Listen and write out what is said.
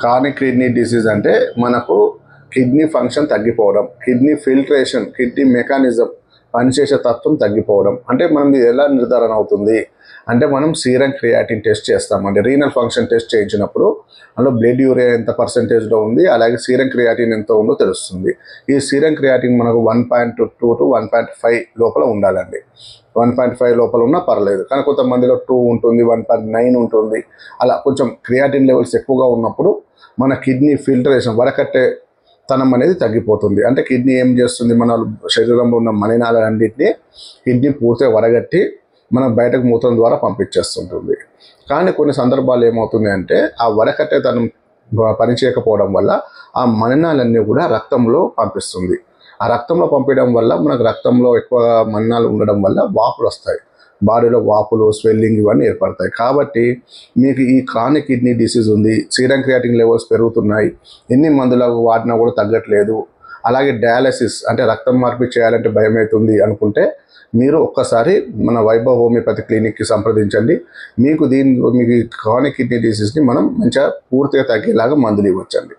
Chronic kidney disease అంటే మనకు kidney function తగ్గిపోవడం, కిడ్నీ ఫిల్ట్రేషన్, కిడ్నీ మెకానిజం పనిచేసే తత్వం తగ్గిపోవడం. అంటే మనం ఇది ఎలా నిర్ధారణ అవుతుంది అంటే మనం సీరం క్రియాటిన్ టెస్ట్ చేస్తామండి. రీనల్ ఫంక్షన్ టెస్ట్ చేయించినప్పుడు అందులో బ్లడ్ యూరియా ఎంత పర్సెంటేజ్లో ఉంది, అలాగే సీరం క్రియాటిన్ ఎంత ఉందో తెలుస్తుంది. ఈ సీరం క్రియాటిన్ మనకు 1.2 to 1.5 లోపల ఉండాలండి. 1.5 లోపల ఉన్నా పర్లేదు, కానీ కొంతమందిలో 2 ఉంటుంది, 1.9 ఉంటుంది. అలా కొంచెం క్రియాటిన్ లెవెల్స్ ఎక్కువగా ఉన్నప్పుడు మన కిడ్నీ ఫిల్టరేషన్ వరకట్టే తనం అనేది తగ్గిపోతుంది. అంటే కిడ్నీ ఏం చేస్తుంది, మన శరీరంలో ఉన్న మలినాలన్నింటినీ కిడ్నీ పూర్తిగా వరగట్టి మనం బయటకు మూత్రం ద్వారా పంపించేస్తుంటుంది. కానీ కొన్ని సందర్భాలు ఏమవుతుంది అంటే ఆ వరకట్టే తనం పనిచేయకపోవడం వల్ల ఆ మలినాలన్నీ కూడా రక్తంలో పంపిస్తుంది. ఆ రక్తంలో పంపించడం వల్ల మనకు రక్తంలో ఎక్కువ మలినాలు ఉండడం వల్ల వాపులు వస్తాయి, బాడీలో వాపులు, స్వెల్లింగ్ ఇవన్నీ ఏర్పడతాయి. కాబట్టి మీకు ఈ క్రానిక్ కిడ్నీ డిసీజ్ ఉంది, సీరం క్రియాటిన్ లెవెల్స్ పెరుగుతున్నాయి, ఎన్ని మందులకు వాడినా కూడా తగ్గట్లేదు, అలాగే డయాలసిస్ అంటే రక్తం మార్పిడి చేయాలంటే భయం అవుతుంది అనుకుంటే మీరు ఒక్కసారి మన వైభవ్ హోమియోపతి క్లినిక్కి సంప్రదించండి. మీకు క్రానిక్ కిడ్నీ డిసీజ్ని మనం మంచిగా పూర్తిగా తగ్గేలాగా మందులు ఇవ్వచ్చండి.